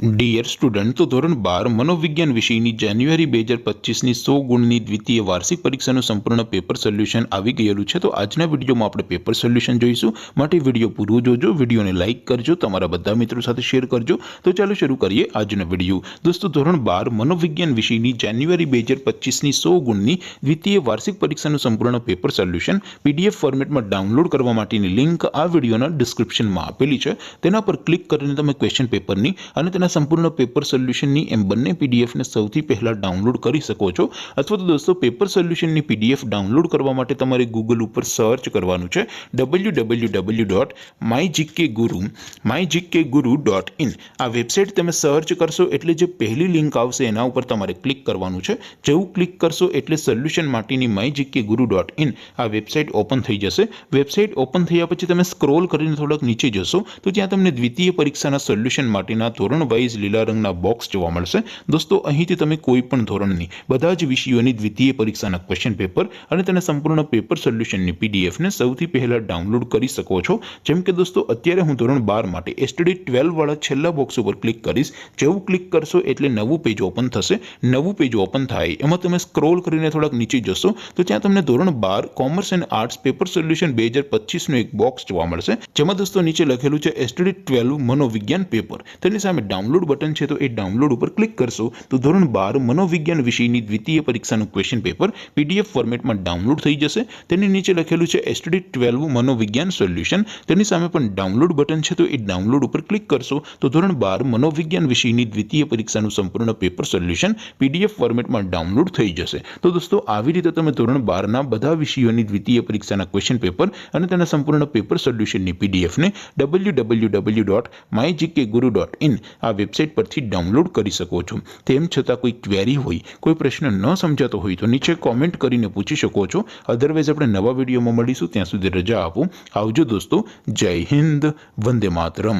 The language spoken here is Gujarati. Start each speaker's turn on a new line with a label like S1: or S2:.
S1: ડિયર સ્ટુડન્ટ, તો ધોરણ 12 મનોવિજ્ઞાન વિષયની જાન્યુઆરી 2025ની 100 ગુણની દ્વિતીય વાર્ષિક પરીક્ષાનું સંપૂર્ણ પેપર સોલ્યુશન આવી ગયેલું છે। તો આજના વિડીયોમાં આપણે પેપર સોલ્યુશન જોઈશું, માટે વિડીયો પૂરો જોજો, વિડીયોને લાઇક કરજો, તમારા બધા મિત્રો સાથે શેર કરજો। તો ચાલો શરૂ કરીએ આજનો વિડીયો। દોસ્તો, ધોરણ 12 મનોવિજ્ઞાન વિષયની જાન્યુઆરી 2025ની 100 ગુણની દ્વિતીય વાર્ષિક પરીક્ષાનું સંપૂર્ણ પેપર સોલ્યુશન પીડીએફ ફોર્મેટમાં ડાઉનલોડ કરવા માટેની લિંક આ વિડીયોના ડિસ્ક્રિપ્શનમાં આપેલી છે। તેના પર ક્લિક કરીને તમે ક્વેશ્ચન પેપરની અને તેના સંપૂર્ણ પેપર સોલ્યુશનની એમ બંને પીડીએફને સૌથી પહેલા ડાઉનલોડ કરી શકો છો। અથવા તો દોસ્તો, પેપર સોલ્યુશનની પીડીએફ ડાઉનલોડ કરવા માટે તમારે ગૂગલ ઉપર સર્ચ કરવાનું છે www.mygkguru.in। આ વેબસાઇટ તમે સર્ચ કરશો એટલે જે પહેલી લિંક આવશે એના ઉપર તમારે ક્લિક કરવાનું છે। જેવું ક્લિક કરશો એટલે સોલ્યુશન માટેની mygkguru.in આ વેબસાઇટ ઓપન થઈ જશે। વેબસાઇટ ઓપન થયા પછી તમે સ્ક્રોલ કરીને થોડાક નીચે જશો તો ત્યાં તમને દ્વિતીય પરીક્ષાના સોલ્યુશન માટેના ધોરણ વાઇઝ લીલા રંગના બોક્સ જોવા મળશે। દોસ્તો, અહીંથી તમે કોઈ પણ ધોરણની બધા જ વિષયોની દ્વિતીય પરીક્ષાના ક્વેશ્ચન પેપર અને તેના સંપૂર્ણ પેપર સોલ્યુશનની પીડીએફને સૌથી પહેલા ડાઉનલોડ કરી શકો છો। જેમ કે દોસ્તો, અત્યારે હું ધોરણ 12 માટે એસટીડી 12 વાળા છેલ્લા બોક્સ ઉપર ક્લિક કરીશ। જેવું ક્લિક કરશો એટલે નવું પેજ ઓપન થશે। નવું પેજ ઓપન થાય એમાં તમે સ્ક્રોલ કરીને થોડાક નીચે જશો તો ત્યાં તમને ધોરણ 12 commerce and arts paper solution 2025નું એક બોક્સ જોવા મળશે, જેમાં દોસ્તો નીચે લખેલું છે એસટીડી 12 મનોવિજ્ઞાન પેપર। તેની સામે ડાઉનલોડ બટન છે, તો એ ડાઉનલોડ ઉપર ક્લિક કરશો તો ધોરણ 12 મનોવિજ્ઞાન વિષયની દ્વિતીય પરીક્ષાનું ક્વેશ્ચન પેપર પીડીએફ ફોર્મેટમાં ડાઉનલોડ થઈ જશે। તેની નીચે લખેલું છે એસટીડી 12 મનોવિજ્ઞાન સોલ્યુશન, તેની સામે પણ ડાઉનલોડ બટન છે, તો એ ડાઉનલોડ ઉપર ક્લિક કરશો તો ધોરણ 12 મનોવિજ્ઞાન વિષયની દ્વિતીય પરીક્ષાનું સંપૂર્ણ પેપર સોલ્યુશન પીડીએફ ફોર્મેટમાં ડાઉનલોડ થઈ જશે। તો દોસ્તો, આવી રીતે તમે ધોરણ 12ના બધા વિષયોની દ્વિતીય પરીક્ષાના ક્વેશ્ચન પેપર અને તેના સંપૂર્ણ પેપર સોલ્યુશનની પીડીએફને www.mygkguru.in આ વેબસાઇટ પરથી ડાઉનલોડ કરી શકો છો। તેમ છતાં કોઈ ક્વેરી હોય, કોઈ પ્રશ્ન ન સમજાતો હોય તો નીચે કોમેન્ટ કરીને પૂછી શકો છો। અધરવાઇઝ આપણે નવા વિડીયોમાં મળીશું, ત્યાં સુધી રજા આપો। આવજો દોસ્તો, જય હિન્દ, વંદે માતરમ।